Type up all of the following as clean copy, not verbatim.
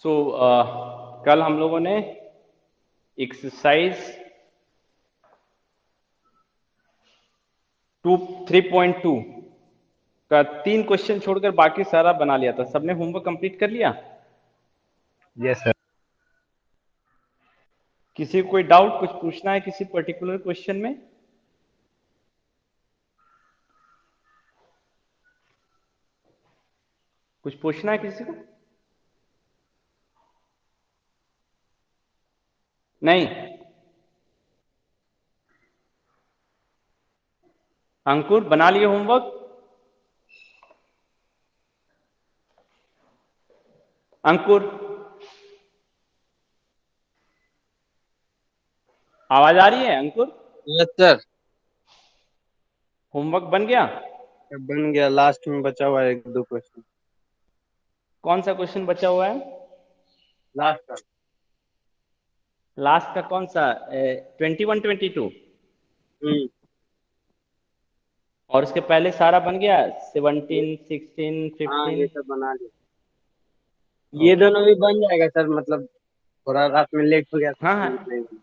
सो कल हम लोगों ने एक्सरसाइज 3.2 का 3 क्वेश्चन छोड़कर बाकी सारा बना लिया था। सबने होमवर्क कंप्लीट कर लिया? Yes sir. किसी को कोई डाउट, कुछ पूछना है किसी पर्टिकुलर क्वेश्चन में? कुछ पूछना है किसी को? नहीं? अंकुर बना लिए होमवर्क? अंकुर आवाज आ रही है? अंकुर यस सर। होमवर्क बन गया? बन गया, लास्ट में बचा हुआ है एक दो क्वेश्चन। कौन सा क्वेश्चन बचा हुआ है? लास्ट का। लास्ट का कौन सा? 21-22? हम्म। और उसके पहले सारा बन गया? 17, 16, हाँ, ये 15? सब बना लिया। ये ओके। दोनों भी बन जाएगा सर, मतलब थोड़ा रात में लेट हो गया था हाँ तो हाँ, नहीं बना।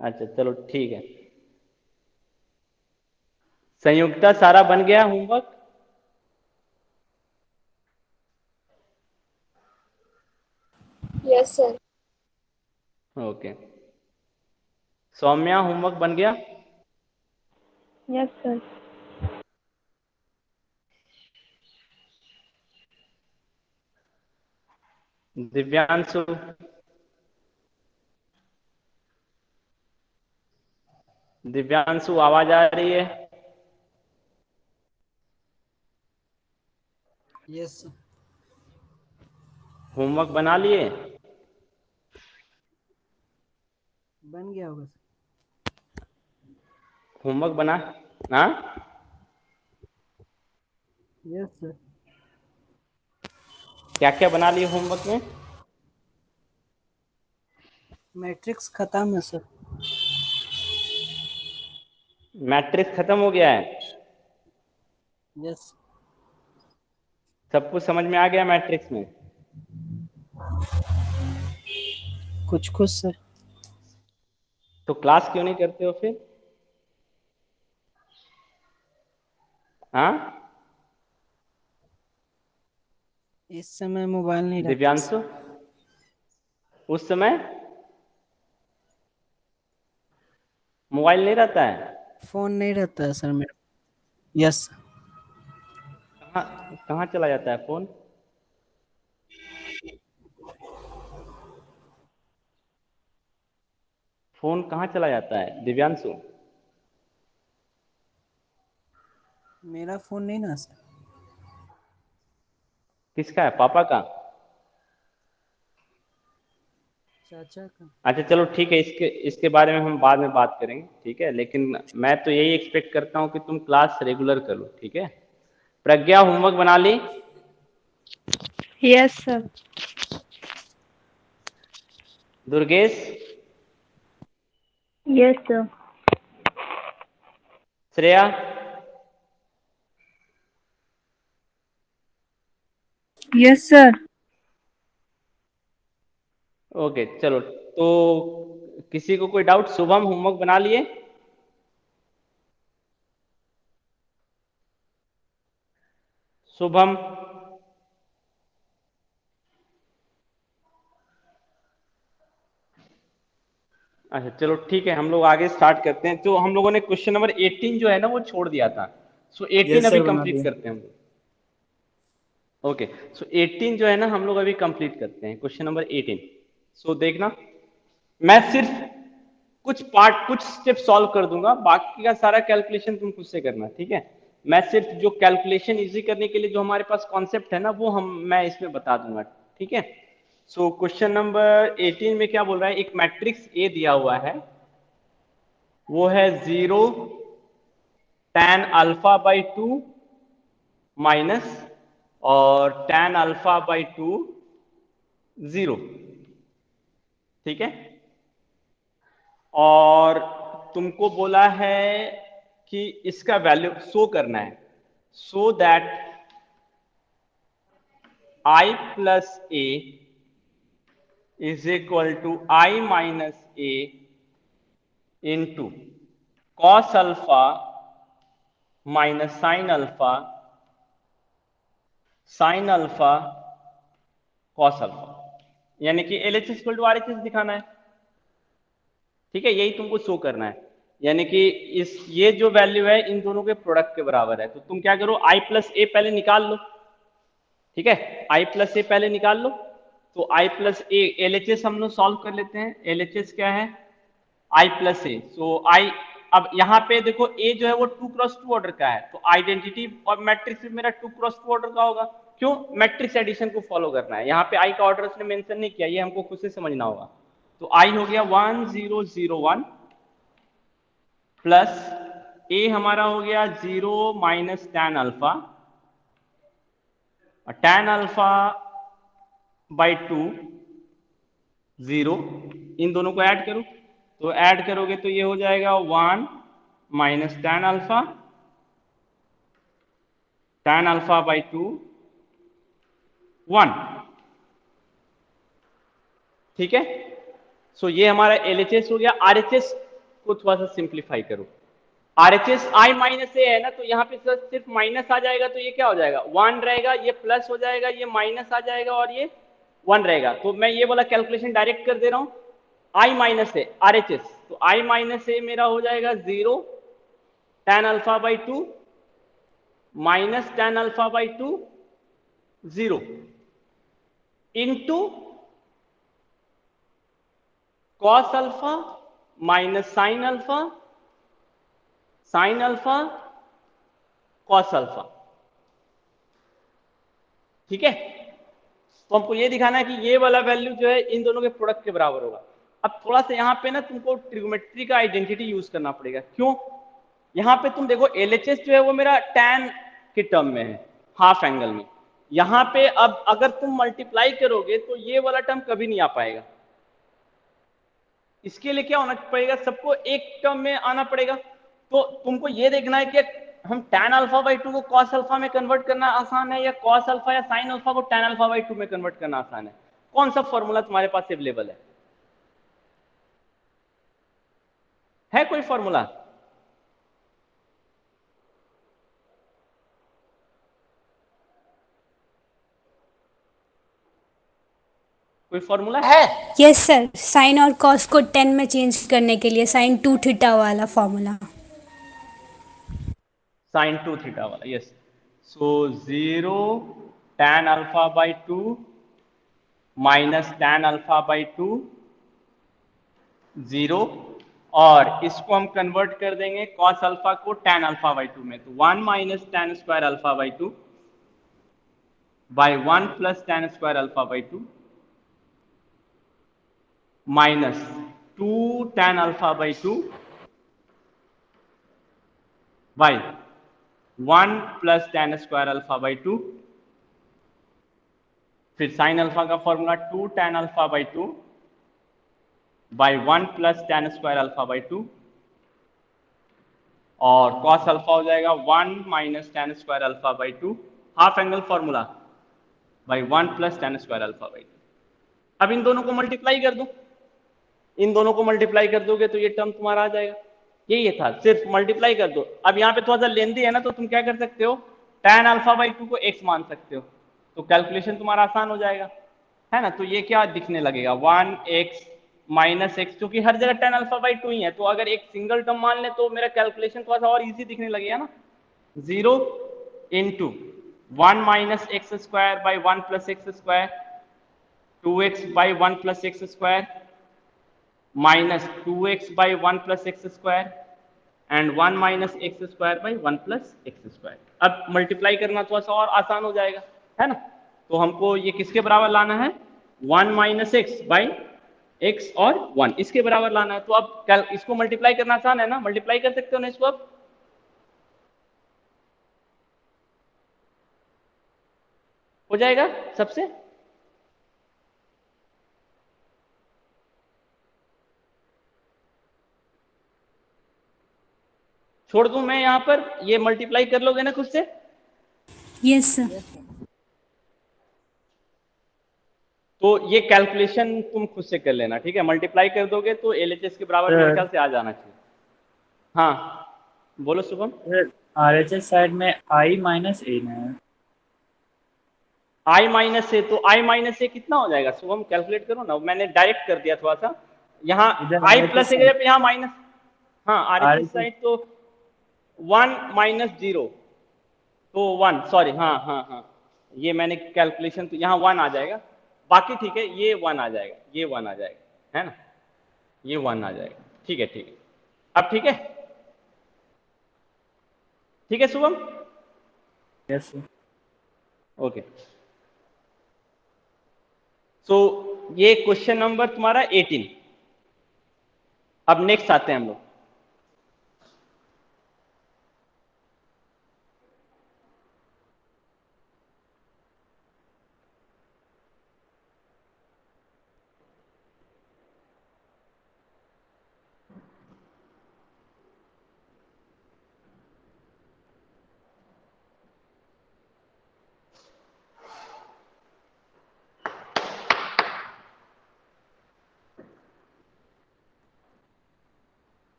अच्छा चलो ठीक है। संयुक्ता सारा बन गया homework? Yes sir. Okay. Saumya homework बन गया? Yes sir. दिव्यांशु? दिव्यांशु आवाज आ रही है? यस होमवर्क बना लिए? बन गया होगा सर। होमवर्क बना? हाँ, यस सर। क्या क्या बना लिए होमवर्क में? मैट्रिक्स खत्म है सर। मैट्रिक्स खत्म हो गया है? यस। सब कुछ समझ में आ गया मैट्रिक्स में? कुछ कुछ सर। तो क्लास क्यों नहीं करते हो फिर? हाँ इस समय मोबाइल नहीं रहता सर। दिव्यांशु, उस समय मोबाइल नहीं रहता है? फोन नहीं रहता है सर मेरा। यस। कहाँ कहाँ चला जाता है फोन? फोन कहाँ चला जाता है दिव्यांशु? मेरा फोन नहीं ना सर। किसका है, पापा का? चाचा का। अच्छा चलो ठीक है, इसके इसके बारे में हम बाद में बात करेंगे, ठीक है। लेकिन मैं तो यही एक्सपेक्ट करता हूँ कि तुम क्लास रेगुलर करो, ठीक है। प्रज्ञा होमवर्क बना ली? Yes sir. Durgesh? Yes sir. Shreya? Yes sir. Okay चलो, तो किसी को कोई डाउट? शुभम होमवर्क बना लिए? शुभम? अच्छा चलो ठीक है, हम लोग आगे स्टार्ट करते हैं। तो हम लोगों ने क्वेश्चन नंबर 18 जो है ना वो छोड़ दिया था। सो 18 यस अभी सर, बना कंप्लीट लिया। करते हैं हम लोग। ओके, सो 18 जो है ना हम लोग अभी कंप्लीट करते हैं, क्वेश्चन नंबर 18। सो देखना, मैं सिर्फ कुछ पार्ट, कुछ स्टेप सॉल्व कर दूंगा, बाकी का सारा कैलकुलेशन तुम खुद से करना, ठीक है। मैं सिर्फ जो कैलकुलेशन इजी करने के लिए जो हमारे पास कॉन्सेप्ट है ना वो मैं इसमें बता दूंगा, ठीक है। सो क्वेश्चन नंबर 18 में क्या बोल रहा है, एक मैट्रिक्स ए दिया हुआ है, वो है 0 tan अल्फा बाई 2 माइनस और tan अल्फा बाई 2 0, ठीक है। और तुमको बोला है कि इसका वैल्यू शो करना है, so that i plus a is equal to I minus a into cos alpha minus sine alpha cos alpha, यानी कि LHS इक्वल टू RHS दिखाना है। ठीक है, यही तुमको शो करना है, यानी कि ये जो वैल्यू है इन दोनों के प्रोडक्ट के बराबर है। तो तुम क्या करो, I प्लस ए पहले निकाल लो। ठीक है, I प्लस ए पहले निकाल लो। तो I प्लस ए LHS हम लोग सॉल्व कर लेते हैं। LHS क्या है, I plus A. So I, अब यहाँ पे देखो A जो है वो 2x2 ऑर्डर का है, तो आइडेंटिटी और मैट्रिक्स भी मेरा 2x2 ऑर्डर का होगा। क्यों, मैट्रिक्स एडिशन को फॉलो करना है। यहाँ पे I का ऑर्डर उसने मेंशन नहीं किया, ये हमको खुद से समझना होगा। तो I हो गया 1 0 0 1 प्लस A हमारा हो गया 0 minus tan alpha, tan alpha by 2 0, इन दोनों को ऐड करो, तो ऐड करोगे तो ये हो जाएगा 1 माइनस tan अल्फा बाई 2 1। ठीक है, सो ये हमारा LHS हो गया। RHS को थोड़ा सा सिंप्लीफाई करो। RHS I माइनस ए है ना, तो यहाँ पे सिर्फ माइनस आ जाएगा, तो ये क्या हो जाएगा 1 रहेगा, ये प्लस हो जाएगा, ये माइनस आ जाएगा और ये 1 रहेगा। तो मैं ये वाला कैलकुलेशन डायरेक्ट कर दे रहा हूँ। I माइनस ए RHS, तो I माइनस ए मेरा हो जाएगा 0 tan alpha by 2 minus tan alpha by 2 0 into cos alpha minus sine alpha cos alpha. ठीक है, तो हमको ये दिखाना है कि ये वाला वैल्यू जो है इन दोनों के प्रोडक्ट के बराबर होगा। अब थोड़ा सा यहाँ पे ना तुमको ट्रिग्नोमेट्री का आइडेंटिटी यूज करना पड़ेगा। क्यों, यहाँ पे तुम देखो LHS जो है वो मेरा tan के टर्म में है, हाफ एंगल में। यहाँ पे अब अगर तुम मल्टीप्लाई करोगे तो ये वाला टर्म कभी नहीं आ पाएगा। इसके लिए क्या होना पड़ेगा, सबको एक टर्म में आना पड़ेगा। तो तुमको ये देखना है कि हम tan अल्फा बाई 2 को cos अल्फा में कन्वर्ट करना आसान है, या cos अल्फा या sin अल्फा को tan अल्फा बाई 2 में कन्वर्ट करना आसान है। कौन सा फॉर्मूला तुम्हारे पास अवेलेबल है कोई फॉर्मूला? कोई फॉर्मूला है? यस सर, साइन और कॉस को 10 में चेंज करने के लिए साइन 2 थीटा वाला फॉर्मूला। साइन 2 थीटा वाला, yes. So 0 tan alpha by 2 minus tan alpha by 2 0, और इसको हम कन्वर्ट कर देंगे cos अल्फा को tan अल्फा बाई 2 में। तो 1 minus tan square alpha by 2 by 1 plus tan square alpha by 2 minus 2 tan alpha by 2 by 1 plus tan square alpha by 2, फिर sine alpha का formula 2 tan alpha by 2 by 1 plus tan square alpha by 2, और cos alpha हो जाएगा 1 minus tan square alpha by 2 half angle formula by 1 plus tan square alpha by 2। अब इन दोनों को multiply कर दो, इन दोनों को मल्टीप्लाई कर दोगे तो ये टर्म तुम्हारा आ जाएगा। यही था, सिर्फ मल्टीप्लाई कर दो। अब यहाँ पे थोड़ा सा लेंदी है ना, तो तुम क्या कर सकते हो, tan अल्फा बाई 2 को x मान सकते हो, तो कैलकुलेशन तुम्हारा आसान हो जाएगा, है ना। तो ये क्या दिखने लगेगा 1x माइनस एक्स, क्योंकि हर जगह tan अल्फा बाई 2 ही है, तो अगर एक सिंगल टर्म मान ले तो मेरा कैलकुलेशन थोड़ा सा और इजी दिखने लगेगा ना। 0 into 1 minus x square by 1 plus x square, 2x by 1 plus x square minus 2x by 1 plus x square and 1 minus x square by 1 plus x square. अब मल्टीप्लाई करना थोड़ा सा और आसान हो जाएगा, है ना। तो हमको ये किसके बराबर लाना है, 1 माइनस एक्स बाई एक्स और 1 इसके बराबर लाना है। तो अब इसको मल्टीप्लाई करना आसान है ना, मल्टीप्लाई कर सकते हो ना इसको। अब हो जाएगा सबसे। छोड़ दूं मैं यहाँ पर, ये मल्टीप्लाई कर लोगे ना खुद से? Yes sir. तो ये कैलकुलेशन तुम खुद से कर लेना, ठीक है। मल्टीप्लाई कर दोगे तो LHS के बराबर मेरे ख्याल से आ जाना चाहिए। हाँ बोलो शुभम। RHS साइड में I माइनस ए है। I माइनस ए, तो I माइनस ए कितना हो जाएगा शुभम, कैलकुलेट करो ना। मैंने डायरेक्ट कर दिया थोड़ा सा, यहाँ इधर I RHS प्लस side- यहाँ माइनस। हाँ RHS RHS साइड तो 1 माइनस 0 तो 1, सॉरी हाँ, ये मैंने कैलकुलेशन, तो यहाँ 1 आ जाएगा, बाकी ठीक है, ये 1 आ जाएगा, ये 1 आ जाएगा, है ना, ये 1 आ जाएगा, ठीक है। अब ठीक है, ठीक है शुभम, यस सर। ओके। सो ये क्वेश्चन नंबर तुम्हारा 18। अब नेक्स्ट आते हैं हम लोग।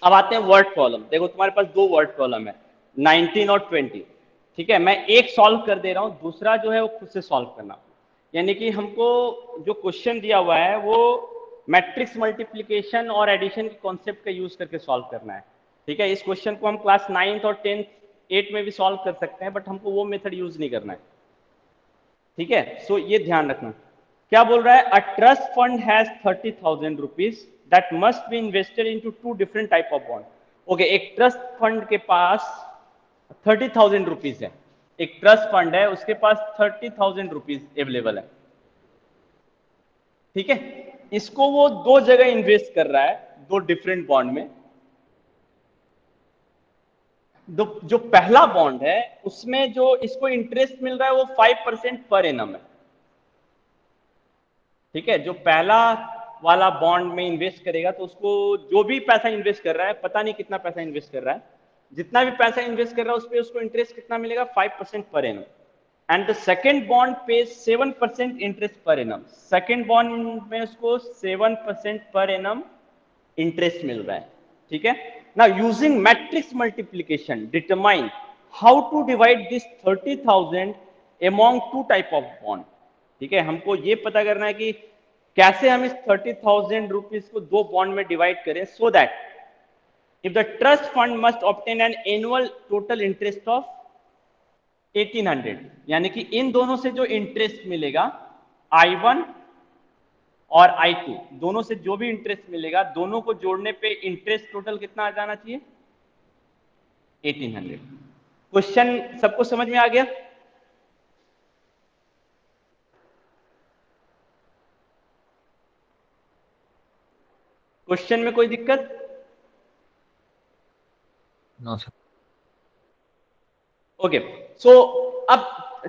अब आते हैं वर्ड प्रॉब्लम। देखो तुम्हारे पास दो वर्ड प्रॉब्लम है, 19 और 20, ठीक है। मैं एक सॉल्व कर दे रहा हूं, दूसरा जो है वो खुद से सॉल्व करना। यानी कि हमको जो क्वेश्चन दिया हुआ है वो मैट्रिक्स मल्टीप्लिकेशन और एडिशन के कॉन्सेप्ट का यूज करके सॉल्व करना है, ठीक है। इस क्वेश्चन को हम क्लास 9th और 10th 8 में भी सॉल्व कर सकते हैं, बट हमको वो मेथड यूज नहीं करना है, ठीक है। सो ये ध्यान रखना। क्या बोल रहा है, a trust fund has 30,000 rupees that must be invested into 2 different type of bond. Okay, एक ट्रस्ट फंड के पास 30,000 रुपीज है, एक ट्रस्ट फंड है, उसके पास 30,000 रुपीज अवेलेबल है, ठीक है। इसको वो दो जगह इन्वेस्ट कर रहा है, दो डिफरेंट बॉन्ड में। जो पहला बॉन्ड है उसमें जो इसको इंटरेस्ट मिल रहा है वो 5% पर एनम है, ठीक है। जो पहला वाला बॉन्ड में इन्वेस्ट करेगा तो उसको जो भी पैसा इन्वेस्ट कर रहा है, पता नहीं कितना पैसा इन्वेस्ट कर रहा है, जितना भी पैसा इन्वेस्ट कर रहा है उस पर उसको इंटरेस्ट कितना मिलेगा, 5% per annum. And the second bond page 7% interest per annum. Second bond में उसको 7% पर एनम इंटरेस्ट मिल रहा है, ठीक है। Now using matrix multiplication determine how to divide this 30,000 among 2 type of bond, ठीक है। हमको ये पता करना है कि कैसे हम इस 30,000 रुपीज को दो बॉन्ड में डिवाइड करें, so that if the trust fund must obtain an annual total interest of 1800, यानी कि इन दोनों से जो इंटरेस्ट मिलेगा I1 और I2, दोनों से जो भी इंटरेस्ट मिलेगा, दोनों को जोड़ने पे इंटरेस्ट टोटल कितना आ जाना चाहिए, 1800। क्वेश्चन सबको समझ में आ गया? क्वेश्चन में कोई दिक्कत? No sir. ओके, सो अब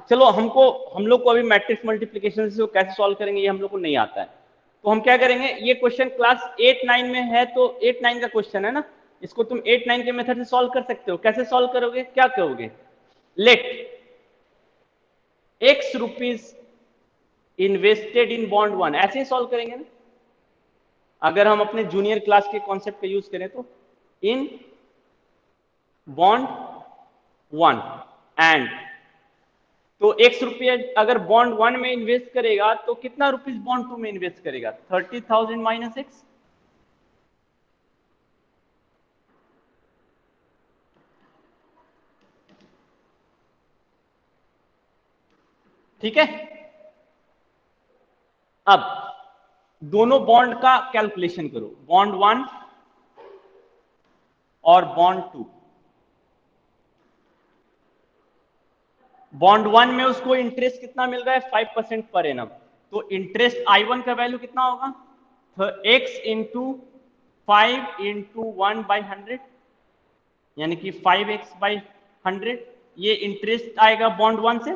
चलो, हम लोग को अभी मैट्रिक्स मल्टीप्लिकेशन से कैसे सॉल्व करेंगे ये हम लोग को नहीं आता है, तो हम क्या करेंगे, ये क्वेश्चन क्लास 8-9 में है, तो 8-9 का क्वेश्चन है ना, इसको तुम 8-9 के मेथड से सॉल्व कर सकते हो। कैसे सॉल्व करोगे, क्या करोगे, let x rupees invested in bond 1, ऐसे ही सॉल्व करेंगे ना। अगर हम अपने जूनियर क्लास के कॉन्सेप्ट का यूज करें तो इन बॉन्ड 1 एंड, तो x रुपया अगर बॉन्ड 1 में इन्वेस्ट करेगा तो कितना रुपीज बॉन्ड 2 में इन्वेस्ट करेगा, 30,000 माइनस x, ठीक है। अब दोनों बॉन्ड का कैलकुलेशन करो, बॉन्ड 1 और बॉन्ड 2। बॉन्ड 1 में उसको इंटरेस्ट कितना मिल रहा है, 5% पर एनम, तो इंटरेस्ट I1 का वैल्यू कितना होगा, तो x इंटू 5 इंटू 1/100, यानी कि 5x/100, ये इंटरेस्ट आएगा बॉन्ड 1 से,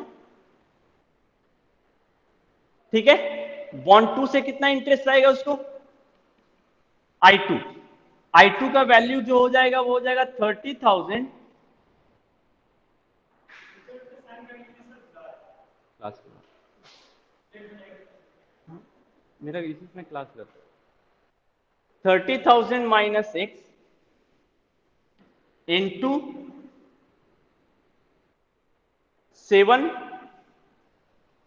ठीक है। बॉन्ड 2 से कितना इंटरेस्ट आएगा उसको, I2 का वैल्यू जो हो जाएगा वो हो जाएगा 30,000 क्लास मेरा इसमें क्लास कर 30,000 माइनस एक्स इंटू 7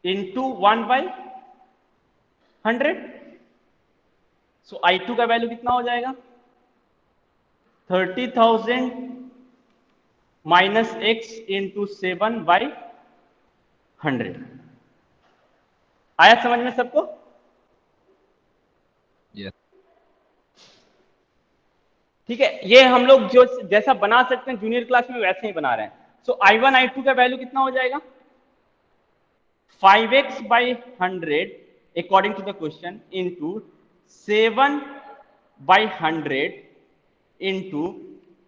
इंटू 1/100। सो I2 का वैल्यू कितना हो जाएगा? 30,000 माइनस एक्स इंटू 7/100। आया समझ में सबको? ठीक है, ये हम लोग जो जैसा बना सकते हैं जूनियर क्लास में वैसे ही बना रहे हैं। सो I1 I2 का वैल्यू कितना हो जाएगा? 5x/100 according to the question into 7/100 into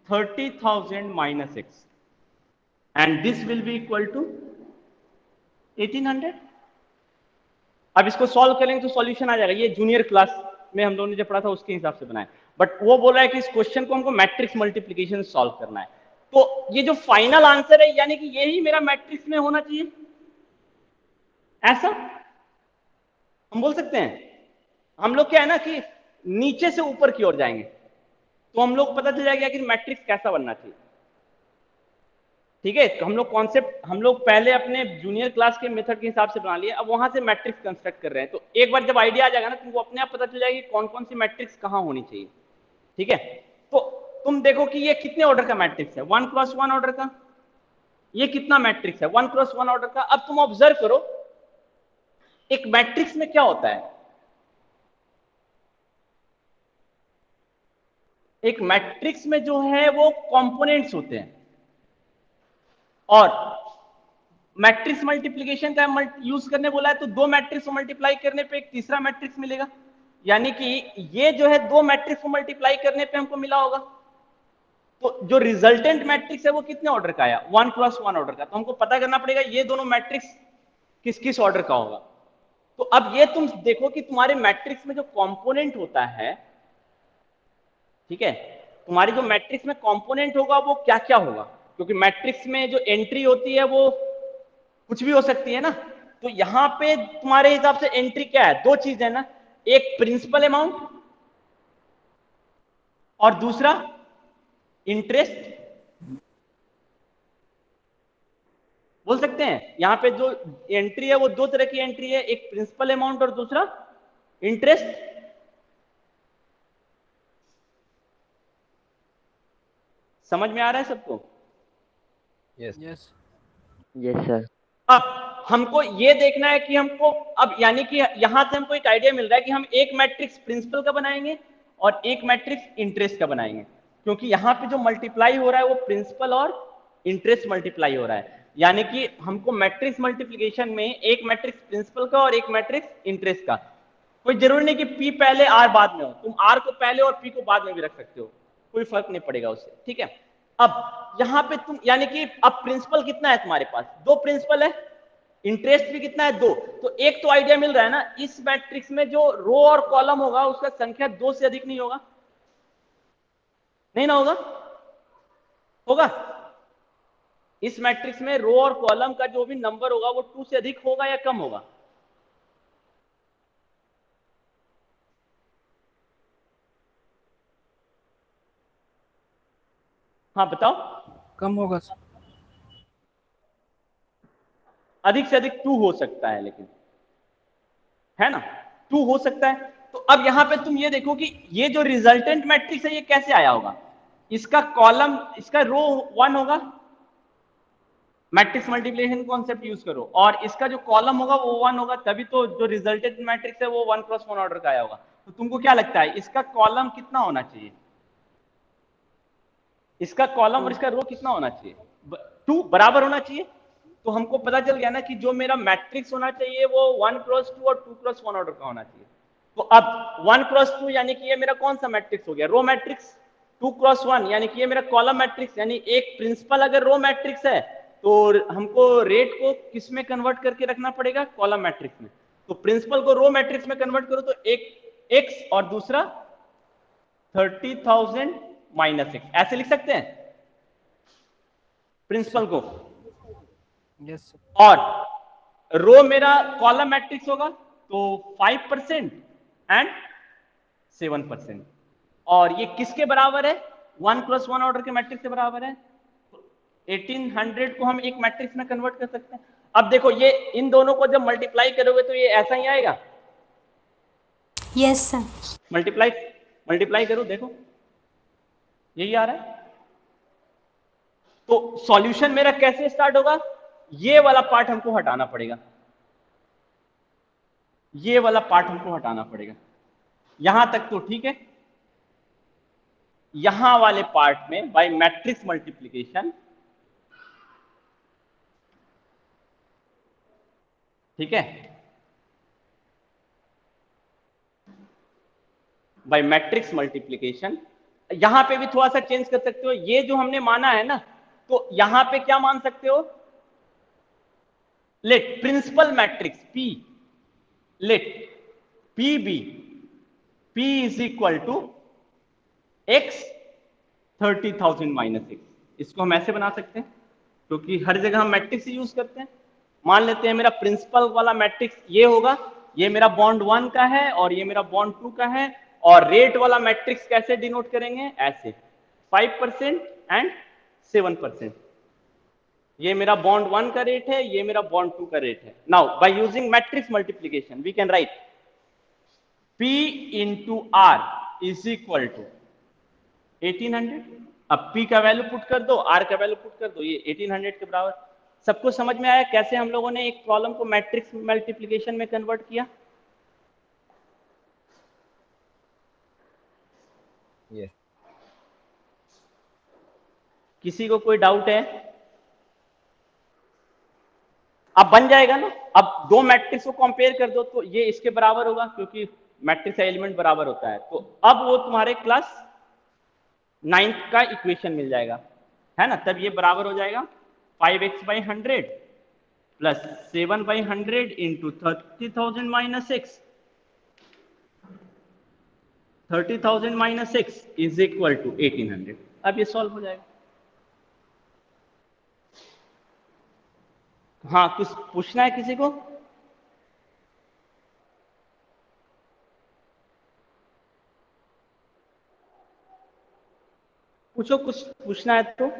30,000 minus x and this will be equal to 1800। अब इसको सॉल्व करेंगे तो सॉल्यूशन आ जाएगा। ये जूनियर क्लास में हम लोगों ने जो पढ़ा था उसके हिसाब से बनाया, बट वो बोल रहा है कि इस क्वेश्चन को हमको मैट्रिक्स मल्टीप्लिकेशन सॉल्व करना है। तो ये जो फाइनल आंसर है यानी कि यही मेरा मैट्रिक्स में होना चाहिए, ऐसा हम बोल सकते हैं। हम लोग क्या है ना कि नीचे से ऊपर की ओर जाएंगे तो हम लोग पता चल जाएगा कि मैट्रिक्स कैसा बनना चाहिए। ठीक है, तो हम लोग कॉन्सेप्ट हम लोग पहले अपने जूनियर क्लास के मेथड के हिसाब से बना लिए, अब वहां से मैट्रिक्स कंस्ट्रक्ट कर रहे हैं। तो एक बार जब आइडिया आ जाएगा ना तुमको अपने आप पता चल जाएगा कि कौन कौन सी मैट्रिक्स कहाँ होनी चाहिए। ठीक है, तो तुम देखो कि ये कितने ऑर्डर का मैट्रिक्स है? 1x1 ऑर्डर का। ये कितना मैट्रिक्स है? 1x1 ऑर्डर का। अब तुम ऑब्जर्व करो एक मैट्रिक्स में क्या होता है। एक मैट्रिक्स में जो है वो कंपोनेंट्स होते हैं, और मैट्रिक्स मल्टीप्लिकेशन का यूज करने बोला है तो दो मैट्रिक्स को मल्टीप्लाई करने पे एक तीसरा मैट्रिक्स मिलेगा, यानी कि ये जो है दो मैट्रिक्स को मल्टीप्लाई करने पे हमको मिला होगा। तो जो रिजल्टेंट मैट्रिक्स है वो कितने ऑर्डर का आया? 1x1 ऑर्डर का। तो हमको पता करना पड़ेगा ये दोनों मैट्रिक्स किस किस ऑर्डर का होगा। तो अब ये तुम देखो कि तुम्हारे मैट्रिक्स में जो कंपोनेंट होता है, ठीक है, तुम्हारी जो मैट्रिक्स में कंपोनेंट होगा वो क्या क्या होगा, क्योंकि मैट्रिक्स में जो एंट्री होती है वो कुछ भी हो सकती है ना। तो यहां पे तुम्हारे हिसाब से एंट्री क्या है? दो चीज है ना, एक प्रिंसिपल अमाउंट और दूसरा इंटरेस्ट। बोल सकते हैं यहां पे जो एंट्री है वो दो तरह की एंट्री है, एक प्रिंसिपल अमाउंट और दूसरा इंटरेस्ट। समझ में आ रहा है सबको? Yes yes sir. अब हमको ये देखना है कि हमको अब यानी कि यहां से हमको एक आइडिया मिल रहा है कि हम एक मैट्रिक्स प्रिंसिपल का बनाएंगे और एक मैट्रिक्स इंटरेस्ट का बनाएंगे, क्योंकि यहां पे जो मल्टीप्लाई हो रहा है वो प्रिंसिपल और इंटरेस्ट मल्टीप्लाई हो रहा है। यानी कि हमको मैट्रिक्स मल्टीप्लिकेशन में एक मैट्रिक्स प्रिंसिपल का और एक मैट्रिक्स इंटरेस्ट का। कोई जरूरी नहीं कि पी पहले आर बाद में हो, तुम आर को पहले और पी को बाद में भी रख सकते हो, कोई फर्क नहीं पड़ेगा उससे। ठीक है, अब यहां पे तुम यानी कि अब प्रिंसिपल कितना है तुम्हारे पास? दो प्रिंसिपल है, इंटरेस्ट भी कितना है? दो। तो एक तो आइडिया मिल रहा है ना, इस मैट्रिक्स में जो रो और कॉलम होगा उसका संख्या दो से अधिक नहीं होगा, नहीं ना होगा? होगा। इस मैट्रिक्स में रो और कॉलम का जो भी नंबर होगा वो 2 से अधिक होगा या कम होगा? हाँ बताओ। कम होगा सर। अधिक से अधिक 2 हो सकता है, लेकिन है ना, 2 हो सकता है। तो अब यहां पे तुम ये देखो कि ये जो रिजल्टेंट मैट्रिक्स है ये कैसे आया होगा? इसका कॉलम, इसका रो 1 होगा, मैट्रिक्स मल्टीप्लिकेशन कॉन्सेप्ट यूज करो, और इसका जो कॉलम होगा वो 1 होगा, तभी तो जो रिजल्टेंट मैट्रिक्स है वो 1x1 ऑर्डर का आया होगा। तो तुमको क्या लगता है इसका कॉलम कितना होना चाहिए? इसका कॉलम और इसका रो कितना होना चाहिए? 2 बराबर होना चाहिए। तो हमको पता चल गया ना कि जो मेरा मैट्रिक्स होना चाहिए वो 1x2 और 2x1 ऑर्डर का होना चाहिए। तो अब 1x2 यानी कि ये मेरा कौन सा मैट्रिक्स हो गया? Row matrix. 2x1 यानी कि ये मेरा कॉलम मैट्रिक्स, यानी एक प्रिंसिपल अगर रो मैट्रिक्स है तो हमको रेट को किस में कन्वर्ट करके रखना पड़ेगा? कॉलम मैट्रिक्स में। तो प्रिंसिपल को रो मैट्रिक्स में कन्वर्ट करो तो एक x और दूसरा 30,000 माइनस x, ऐसे लिख सकते हैं प्रिंसिपल को। यस और रो मेरा कॉलम मैट्रिक्स होगा तो 5% एंड 7%, और ये किसके बराबर है? 1+1 ऑर्डर के मैट्रिक्स के बराबर है। 1800 को हम एक मैट्रिक्स में कन्वर्ट कर सकते हैं। अब देखो ये इन दोनों को जब मल्टीप्लाई करोगे तो ये ऐसा ही आएगा। Yes sir. मल्टीप्लाई करो, देखो यही आ रहा है। तो सॉल्यूशन मेरा कैसे स्टार्ट होगा? ये वाला पार्ट हमको हटाना पड़ेगा, ये वाला पार्ट हमको हटाना पड़ेगा। यहां तक तो ठीक है। यहां वाले पार्ट में बाय मैट्रिक्स मल्टीप्लिकेशन, ठीक है, बाय मैट्रिक्स मल्टीप्लिकेशन यहां पे भी थोड़ा सा चेंज कर सकते हो। ये जो हमने माना है ना, तो यहां पे क्या मान सकते हो? Let principal matrix P, let P be P is equal to X 30,000 minus X। इसको हम ऐसे बना सकते हैं क्योंकि हर जगह हम मैट्रिक्स यूज करते हैं। मान लेते हैं मेरा प्रिंसिपल वाला मैट्रिक्स ये होगा, ये मेरा बॉन्ड 1 का है और ये मेरा बॉन्ड 2 का है, और रेट वाला मैट्रिक्स कैसे डिनोट करेंगे? ऐसे 5% एंड 7%। ये मेरा बॉन्ड 1 का रेट है, ये मेरा बॉन्ड 2 का रेट है। Now by using matrix multiplication we can write P into R is equal to 1800। अब P का वैल्यू पुट कर दो, R का वैल्यू पुट कर दो, ये 1800 के बराबर। सबको समझ में आया कैसे हम लोगों ने एक प्रॉब्लम को मैट्रिक्स मल्टीप्लिकेशन में कन्वर्ट किया? यस। किसी को कोई डाउट है? अब बन जाएगा ना। अब दो मैट्रिक्स को कंपेयर कर दो तो ये इसके बराबर होगा क्योंकि मैट्रिक्स एलिमेंट बराबर होता है। तो अब वो तुम्हारे क्लास 9th का इक्वेशन मिल जाएगा, है ना। तब ये बराबर हो जाएगा 5x/100 plus 7/100 into 30,000 minus x. 30,000 minus x is equal to 1800। अब ये सॉल्व हो जाएगा। हाँ, कुछ पूछना है किसी को? पूछो, कुछ पूछना है तो।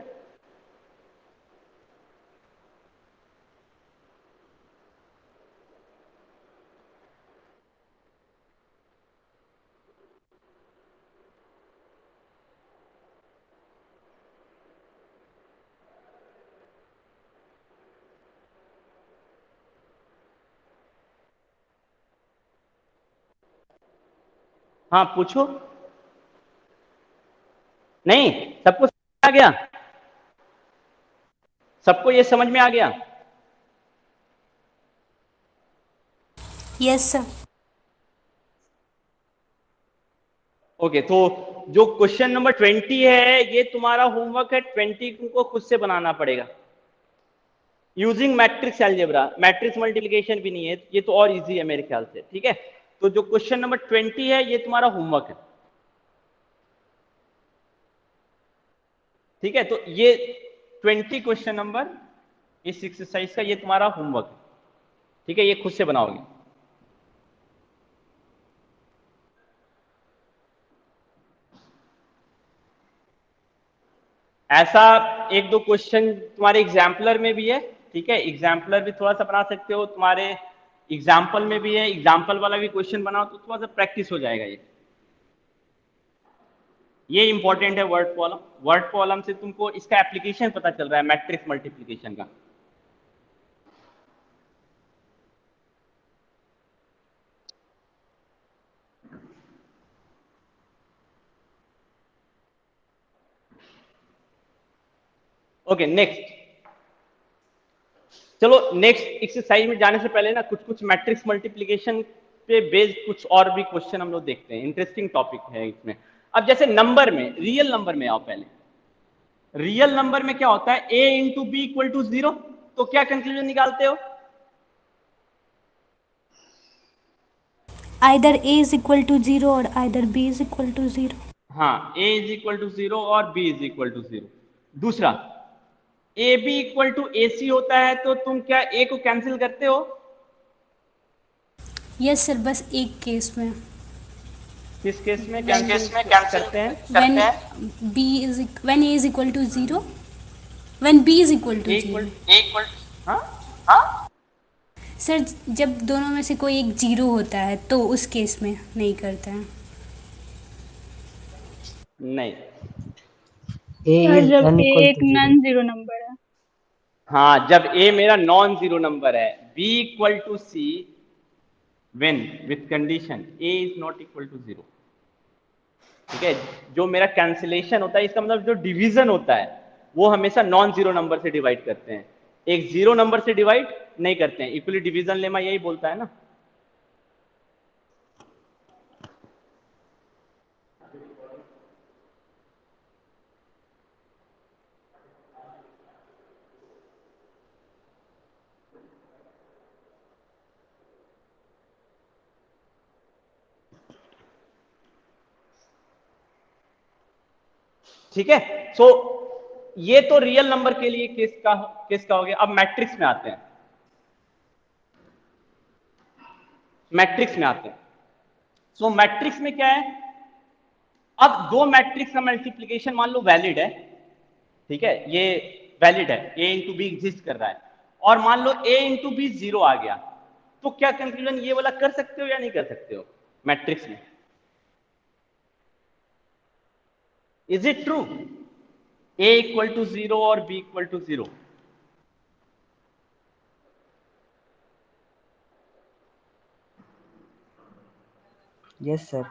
हाँ पूछो। नहीं, सबको समझ आ गया? सबको ये समझ में आ गया? Yes sir. ओके, तो जो क्वेश्चन नंबर 20 है ये तुम्हारा होमवर्क है। 20 को खुद से बनाना पड़ेगा using matrix algebra. Matrix multiplication भी नहीं है, ये तो और इजी है मेरे ख्याल से। ठीक है, तो जो क्वेश्चन नंबर 20 है ये तुम्हारा होमवर्क है। ठीक है, तो ये 20 क्वेश्चन नंबर इस एक्सरसाइज का ये तुम्हारा होमवर्क है। ठीक है, ये खुद से बनाओगे। ऐसा एक दो क्वेश्चन तुम्हारे एग्जाम्पलर में भी है। ठीक है, एग्जाम्पलर भी थोड़ा सा बना सकते हो, तुम्हारे एग्जाम्पल में भी है। एग्जाम्पल वाला भी क्वेश्चन बनाओ तो थोड़ा सा प्रैक्टिस हो जाएगा। ये इंपॉर्टेंट है वर्ड कॉलम। वर्ड कॉलम से तुमको इसका एप्लीकेशन पता चल रहा है मैट्रिक्स मल्टीप्लिकेशन का। Okay, next. चलो नेक्स्ट एक्सरसाइज में जाने से पहले ना कुछ मैट्रिक्स मल्टीप्लिकेशन पे बेस्ड कुछ और भी क्वेश्चन हम लोग देखते हैं। इंटरेस्टिंग टॉपिक है इसमें। अब जैसे नंबर में, रियल नंबर में आओ पहले। रियल नंबर में क्या होता है? a into B equal to 0। तो क्या कंक्लूजन निकालते हो? Either a is equal to 0 और either b is equal to 0। हाँ, a इज इक्वल टू 0 और b इज इक्वल टू 0। दूसरा, a b equal to a c होता है तो तुम क्या a को कैंसिल करते हो? यस सर, बस एक केस में। किस केस में When- कैंसिल करते हैं? when b is when a is equal to 0, when b is equal to A 0। Equal हाँ, सर जब दोनों में से कोई एक जीरो होता है तो उस केस में नहीं करते हैं। नहीं, ए सर इज जब ए अनइक्वल एक to zero. Non zero number है। हाँ, जब ए मेरा नॉन जीरो नंबर है, b equal to c when with condition a is not equal to zero. ठीक है, जो मेरा कैंसिलेशन होता है, इसका मतलब जो डिवीजन होता है वो हमेशा नॉन जीरो नंबर से डिवाइड करते हैं, एक जीरो नंबर से डिवाइड नहीं करते हैं। इक्वली डिवीजन लेमा यही बोलता है ना। ठीक है, सो ये तो रियल नंबर के लिए केस का हो गया। अब मैट्रिक्स में आते हैं, मैट्रिक्स में आते हैं। सो मैट्रिक्स में क्या है, अब दो मैट्रिक्स का मल्टीप्लीकेशन मान लो वैलिड है, ठीक है, ये वैलिड है, ए इंटू बी एग्जिस्ट कर रहा है, और मान लो ए इंटू बी जीरो आ गया, तो क्या कंक्लूजन ये वाला कर सकते हो या नहीं कर सकते हो मैट्रिक्स में? Is it true A equal to zero और B equal to zero? Yes sir.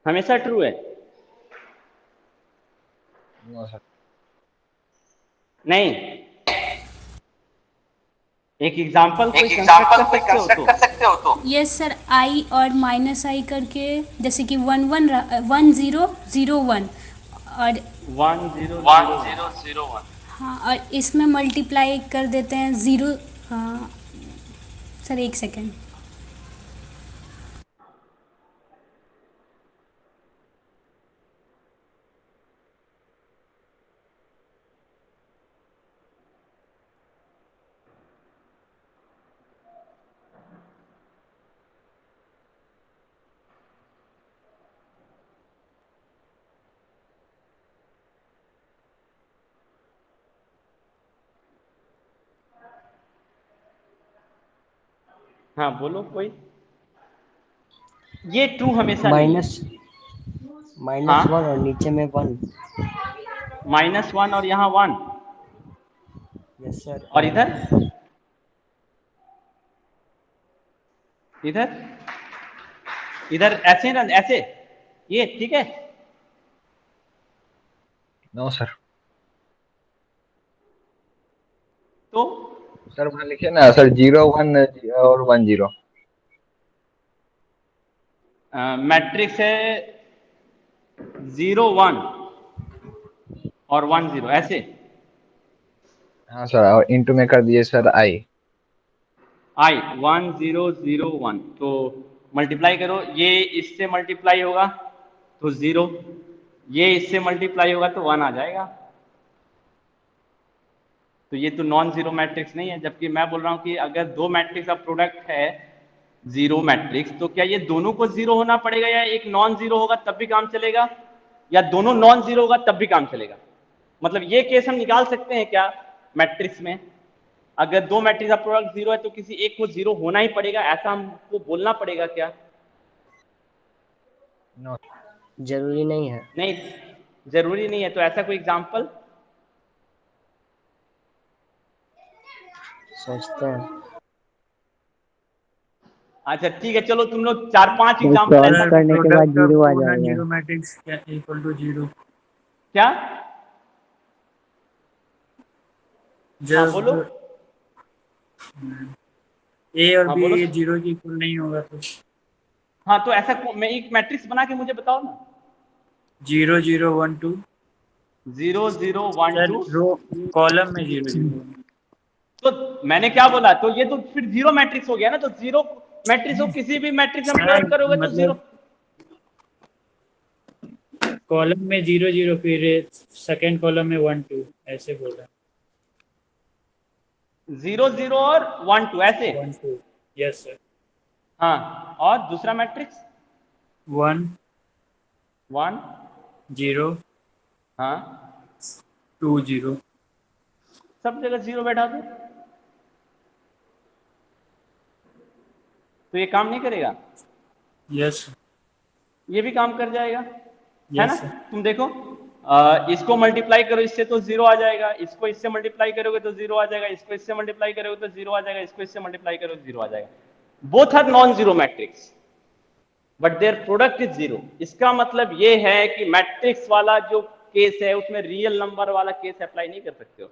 हमेशा ट्रू है? No sir. नहीं, एक एग्जांपल कोई कंस्ट्रक्ट कर सकते हो तो? यस सर, आई और माइनस आई करके, जैसे कि 1 1 1 0 0 1, और 1 0 0 1। हाँ, और इसमें मल्टीप्लाई कर देते हैं ज़ीरो। हाँ सर, एक सेकेंड। हाँ बोलो कोई। ये ट्रू हमेशा नहीं है। माइनस हाँ? वन और नीचे में वन। -1 और यहाँ 1, यस सर। और इधर इधर इधर ऐसे ना, ऐसे, ये ठीक है? No sir. तो सर वहाँ लिखिए ना सर, 0 1 और 1 0। मैट्रिक्स है 0 1 और 1 0 ऐसे। हाँ सर, और इंटू में कर दिए सर आई। 1 0 0 1, तो मल्टीप्लाई करो, ये इससे मल्टीप्लाई होगा तो 0, ये इससे मल्टीप्लाई होगा तो 1 आ जाएगा। तो ये तो नॉन जीरो मैट्रिक्स नहीं है। जबकि मैं बोल रहा हूँ कि अगर दो मैट्रिक्स का प्रोडक्ट है जीरो मैट्रिक्स, तो क्या ये दोनों को जीरो होना पड़ेगा, या एक नॉन जीरो होगा तब भी काम चलेगा, या दोनों नॉन जीरो होगा तब भी काम चलेगा? मतलब ये केस हम निकाल सकते हैं क्या मैट्रिक्स में? अगर दो मैट्रिक्स का प्रोडक्ट जीरो है तो किसी एक को जीरो होना ही पड़ेगा, ऐसा हमको बोलना पड़ेगा क्या? नो। जरूरी नहीं है। नहीं, जरूरी नहीं है। तो ऐसा कोई एग्जाम्पल? सोचते हैं। अच्छा ठीक है, चलो तुम लोग 4-5 एग्जाम्पल सॉल्व ऐसा करने के बाद जीरो आ जाएगा। Zero matrix equal to zero. क्या? जब बोलो। ए और हाँ, बोलो। बी जीरो की इक्वल नहीं होगा तो हाँ, तो ऐसा मैं एक मैट्रिक्स बना के मुझे बताओ ना। 0 0 1 2। 0 0 1 2। रो कॉलम में 0 0। तो मैंने क्या बोला, तो ये तो फिर जीरो मैट्रिक्स हो गया ना। तो जीरो मैट्रिक्स को किसी भी मैट्रिक्स में प्लॉट करोगे तो जीरो। कॉलम में 0 0, फिर सेकंड कॉलम में 1 2, ऐसे बोला। 0 0 और 1 2 ऐसे। 1 2 यस सर। हाँ, और दूसरा मैट्रिक्स 1 1 0 हाँ, 2 0 सब जगह 0 बैठा दो तो ये काम नहीं करेगा, यस ये भी काम कर जाएगा, है ना। Yes sir. तुम देखो, इसको मल्टीप्लाई करो इससे तो 0 आ जाएगा, इसको इससे मल्टीप्लाई करोगे तो 0 आ जाएगा, इसको इससे मल्टीप्लाई करोगे तो 0 आ जाएगा, इसको इससे मल्टीप्लाई करोगे तो 0 आ जाएगा। Both are non zero matrix but their product is 0। इसका मतलब ये है कि मैट्रिक्स वाला जो केस है उसमें रियल नंबर वाला केस अप्लाई नहीं कर सकते हो।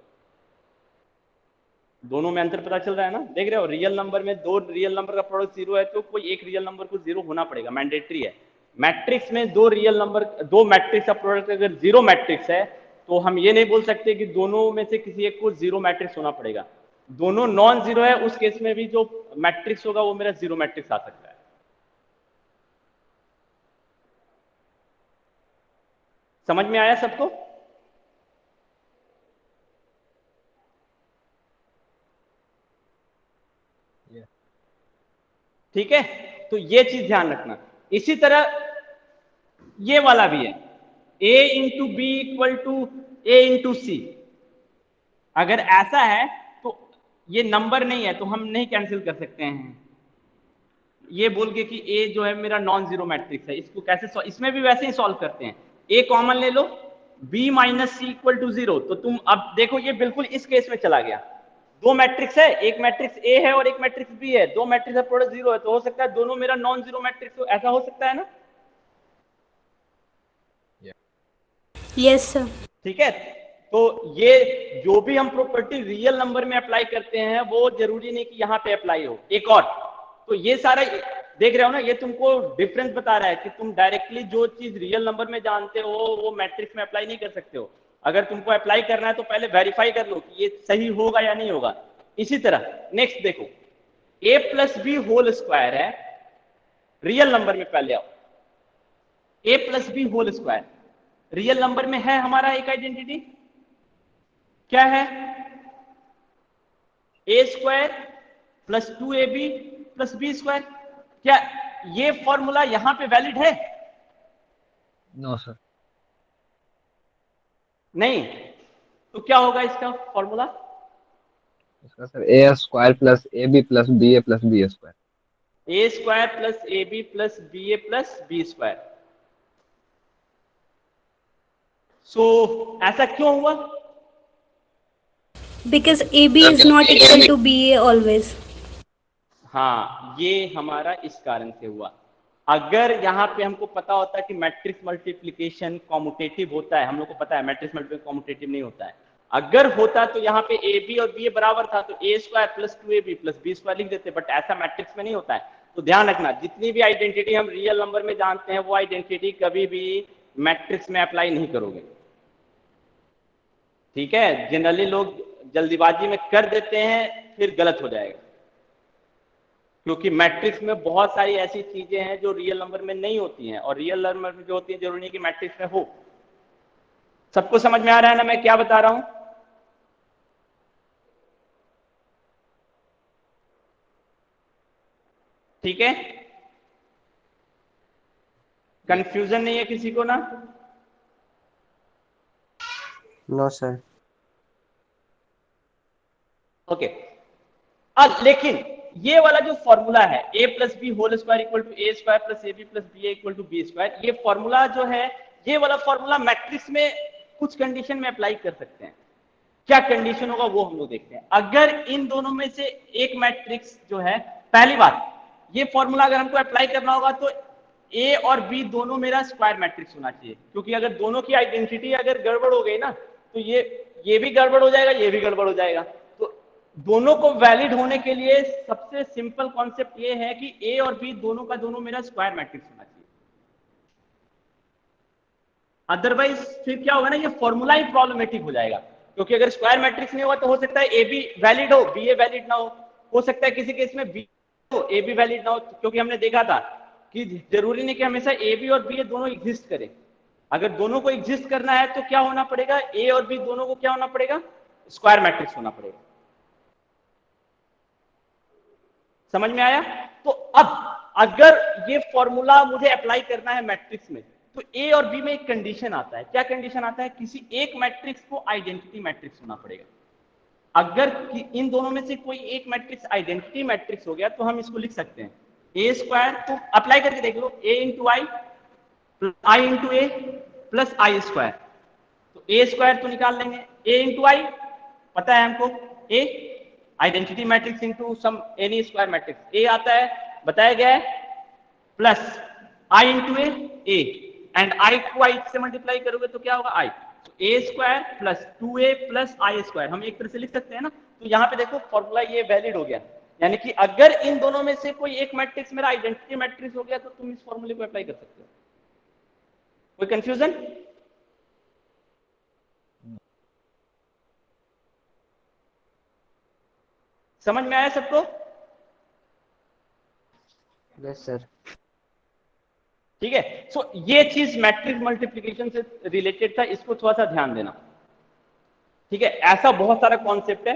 दोनों में अंतर पता चल रहा है ना, देख रहे हो, रियल नंबर में दो रियल नंबर का प्रोडक्ट 0 है तो कोई एक रियल नंबर को 0 होना पड़ेगा, मैंडेटरी है। मैट्रिक्स में दो रियल नंबर, दो मैट्रिक्स का प्रोडक्ट अगर 0 मैट्रिक्स है तो हम ये नहीं बोल सकते कि दोनों में से किसी एक को 0 मैट्रिक्स होना पड़ेगा। दोनों नॉन 0 है, उस केस में भी जो मैट्रिक्स होगा वो मेरा 0 मैट्रिक्स आ सकता है। समझ में आया सबको? ठीक है, तो ये चीज ध्यान रखना। इसी तरह ये वाला भी है, a into B equal to A into C. अगर ऐसा है तो ये नंबर नहीं है तो हम नहीं कैंसिल कर सकते हैं ये बोल के कि a जो है मेरा नॉन जीरो मैट्रिक्स है। इसको कैसे इसमें भी वैसे ही सॉल्व करते हैं, a कॉमन ले लो, b minus c equal to 0। तो तुम अब देखो ये बिल्कुल इस केस में चला गया। दो मैट्रिक्स है, एक मैट्रिक्स A है और एक मैट्रिक्स B है, दो मैट्रिक्स का प्रोडक्ट 0 है तो हो सकता है दोनों मेरा नॉन जीरो मैट्रिक्स हो, ऐसा हो सकता है ना? Yes sir. ठीक है, तो ये जो भी हम प्रॉपर्टी रियल नंबर में अप्लाई करते हैं वो जरूरी नहीं कि यहाँ पे अप्लाई हो। एक और, तो ये सारा देख रहे हो ना, ये तुमको डिफरेंस बता रहा है कि तुम डायरेक्टली जो चीज रियल नंबर में जानते हो वो मैट्रिक्स में अप्लाई नहीं कर सकते हो। अगर तुमको अप्लाई करना है तो पहले वेरीफाई कर लो कि ये सही होगा या नहीं होगा। इसी तरह नेक्स्ट देखो, a plus B whole square है, रियल नंबर में पहले आओ, a plus B whole square real number में है हमारा एक आइडेंटिटी, क्या है? A square plus 2ab plus B square. क्या ये फॉर्मूला यहां पे वैलिड है? No sir. नहीं, तो क्या होगा इसका फॉर्मूला? इसका sir A square plus A B plus B A plus B square. A square plus A B plus B A plus B square. So ऐसा क्यों हुआ? Because AB is not equal to BA always. हाँ, ये हमारा इस कारण से हुआ। अगर यहाँ पे हमको पता होता है कि मैट्रिक्स मल्टीप्लिकेशन कॉम्यूटेटिव होता है, हम लोग को पता है मैट्रिक्स मल्टीप्लिकेशन कॉम्यूटेटिव नहीं होता है, अगर होता तो यहाँ पे ए बी और बी ए बराबर था तो A square plus 2ab plus B square लिख देते, बट ऐसा मैट्रिक्स में नहीं होता है। तो ध्यान रखना, जितनी भी आइडेंटिटी हम रियल नंबर में जानते हैं वो आइडेंटिटी कभी भी मैट्रिक्स में अप्लाई नहीं करोगे। ठीक है, जनरली लोग जल्दीबाजी में कर देते हैं, फिर गलत हो जाएगा, क्योंकि मैट्रिक्स में बहुत सारी ऐसी चीजें हैं जो रियल नंबर में नहीं होती हैं, और रियल नंबर में जो होती है जरूरी नहीं कि मैट्रिक्स में हो। सबको समझ में आ रहा है ना मैं क्या बता रहा हूं? ठीक है, कंफ्यूजन नहीं है किसी को ना? No sir. ओके, अब लेकिन ये वाला जो फॉर्मूला है a plus B whole square equal to a square plus A B plus b equal to b square, ये फॉर्मूला जो है, ये वाला फॉर्मूला मैट्रिक्स में कुछ कंडीशन में अप्लाई कर सकते हैं। क्या कंडीशन होगा वो हम लोग देखते हैं। अगर इन दोनों में से एक मैट्रिक्स जो है, पहली बात ये फॉर्मूला अगर हमको अप्लाई करना होगा तो ए और बी दोनों मेरा स्क्वायर मैट्रिक्स होना चाहिए, क्योंकि अगर दोनों की आइडेंटिटी अगर गड़बड़ हो गई ना तो ये भी गड़बड़ हो जाएगा, ये भी गड़बड़ हो जाएगा। तो दोनों को वैलिड होने के लिए सबसे सिंपल कॉन्सेप्ट ये है कि ए और बी दोनों का दोनों मेरा स्क्वायर मैट्रिक्स होना चाहिए। अदरवाइज फिर क्या होगा ना, ये फॉर्मूला ही प्रॉब्लमेटिक हो जाएगा, क्योंकि अगर स्क्वायर मैट्रिक्स नहीं होगा तो हो सकता है ए बी वैलिड हो, बी ए वैलिड ना हो सकता है किसी केस में बी हो, ए बी वैलिड ना हो, क्योंकि हमने देखा था कि जरूरी नहीं कि हमेशा ए बी और बी ए दोनों एग्जिस्ट करें। अगर दोनों को एग्जिस्ट करना है तो क्या होना पड़ेगा, ए और बी दोनों को क्या होना पड़ेगा, स्क्वायर मैट्रिक्स होना पड़ेगा। समझ में आया? तो अब अगर ये फॉर्मूला मुझे अप्लाई करना है मैट्रिक्स में, तो ए और बी में एक कंडीशन आता है। क्या कंडीशन आता है? किसी एक मैट्रिक्स को आइडेंटिटी मैट्रिक्स होना पड़ेगा। अगर इन दोनों में से कोई एक मैट्रिक्स आइडेंटिटी मैट्रिक्स हो गया तो हम इसको लिख सकते हैं ए स्क्वायर, तो अप्लाई करके देख लो, ए इंटू आई इंटू ए प्लस आई स्क्वायर। तो ए स्क्वायर तो निकाल लेंगे, ए इंटू आई पता है हमको, A identity matrix into some any square matrix, A आता है बताया गया है, plus I into A and I को आई से मल्टीप्लाई करोगे तो क्या होगा आई, तो A square plus 2a plus I square हम एक तरह से लिख सकते हैं ना। तो यहाँ पे देखो फॉर्मूला ये वैलिड हो गया, यानी कि अगर इन दोनों में से कोई एक मैट्रिक्स मेरा आइडेंटिटी मैट्रिक्स हो गया तो तुम इस फॉर्मूले को अप्लाई कर सकते हो। कोई कंफ्यूजन? समझ में आया सबको? Yes sir. ठीक है, सो ये चीज मैट्रिक्स मल्टीप्लिकेशन से रिलेटेड था, इसको थोड़ा सा ध्यान देना। ठीक है, ऐसा बहुत सारा कॉन्सेप्ट है,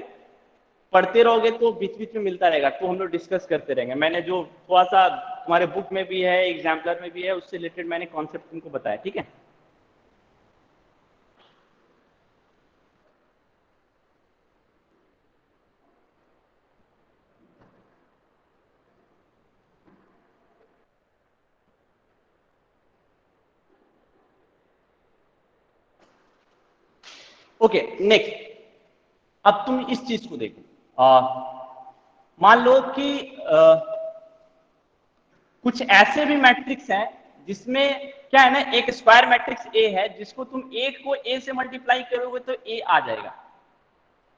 पढ़ते रहोगे तो बीच बीच में मिलता रहेगा, तो हम लोग डिस्कस करते रहेंगे। मैंने जो थोड़ा सा तुम्हारे बुक में भी है, एग्जाम्पलर में भी है, उससे रिलेटेड मैंने कॉन्सेप्ट तुमको बताया। ठीक है, ओके नेक्स्ट। अब तुम इस चीज को देखो, मान लो कि कुछ ऐसे भी मैट्रिक्स हैं जिसमें क्या है ना, एक स्क्वायर मैट्रिक्स ए है जिसको तुम 8 को ए से मल्टीप्लाई करोगे तो ए आ जाएगा।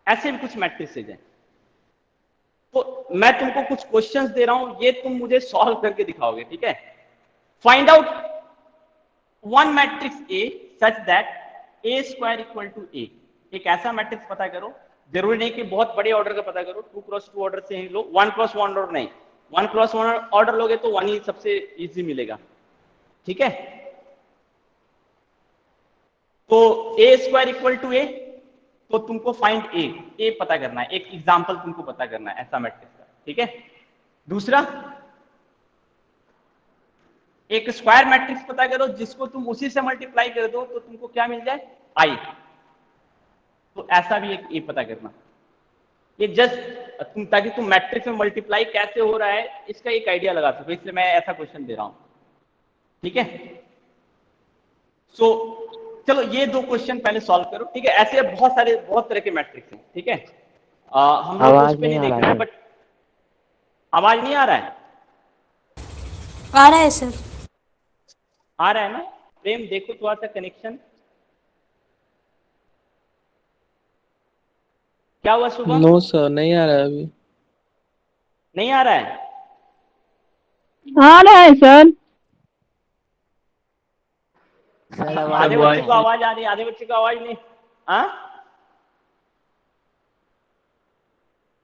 ऐसे भी कुछ मैट्रिक्सेज हैं। तो मैं तुमको कुछ क्वेश्चंस दे रहा हूं, ये तुम मुझे सॉल्व करके दिखाओगे। ठीक है, find out one matrix A such that A square equal to A. एक ऐसा मैट्रिक्स पता करो, जरूरी नहीं कि बहुत बड़े ऑर्डर का पता करो, 2x2 ऑर्डर से ही लो, 1+1 ऑर्डर नहीं, 1+1 ऑर्डर लोगे तो 1 ही सबसे इजी मिलेगा। ठीक है, तो ए स्क्वायर इक्वल टू ए, तो तुमको फाइंड ए पता करना है, एक एग्जांपल तुमको पता करना है ऐसा मैट्रिक्स का। ठीक है, दूसरा एक स्क्वायर मैट्रिक्स पता करो जिसको तुम उसी से मल्टीप्लाई कर दो तो तुमको क्या मिल जाए, आई। तो ऐसा भी एक ए पता करना, ये जस्ट तुम, ताकि तुम मैट्रिक्स में मल्टीप्लाई कैसे हो रहा है इसका एक आइडिया लगा सको, इसलिए मैं ऐसा क्वेश्चन दे रहा हूं। ठीक है, सो चलो ये दो क्वेश्चन पहले सॉल्व करो। ठीक है, ऐसे बहुत तरह के मैट्रिक्स हैं। ठीक है, हम लोग उस पे नहीं देख रहे हैं, बट आवाज नहीं आ रहा है? आ रहा है सर। आ रहा है ना? प्रेम देखो थोड़ा सा कनेक्शन, क्या हुआ सुबह? नो सर, नहीं आ रहा है अभी। नहीं आ रहा है? आ रहा है सर। आधे बच्चे को आवाज आ रही है, आधे बच्चे को आवाज नहीं। हाँ,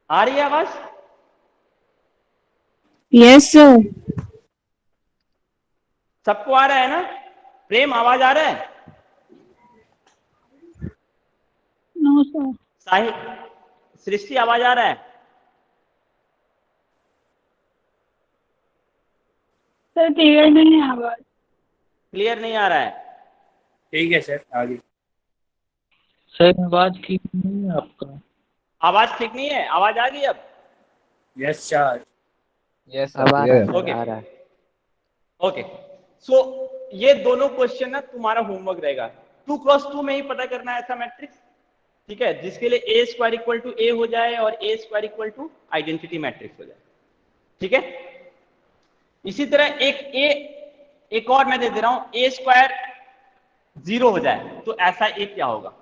आ रही है आवाज? Yes sir. सबको आ रहा है ना? प्रेम आवाज आ रहा है? No sir. साहिल, सृष्टि आवाज आ रहा है? सर क्लियर नहीं है आवाज। क्लियर नहीं आ रहा है? ठीक है सर, आगे। सर आवाज ठीक नहीं है आपका। आवाज ठीक नहीं है? आवाज आ गई अब? Yes sir. यस अब आ रहा है, ओके आ रहा है। ओके, सो ये दोनों क्वेश्चन ना तुम्हारा होमवर्क रहेगा। 2x2 में ही पता करना है ऐसा मैट्रिक्स। ठीक है, जिसके लिए A square equal to A हो जाए और A square equal to identity matrix हो जाए। ठीक है, इसी तरह एक और मैं दे रहा हूं, ए स्क्वायर 0 हो जाए तो ऐसा एक क्या होगा,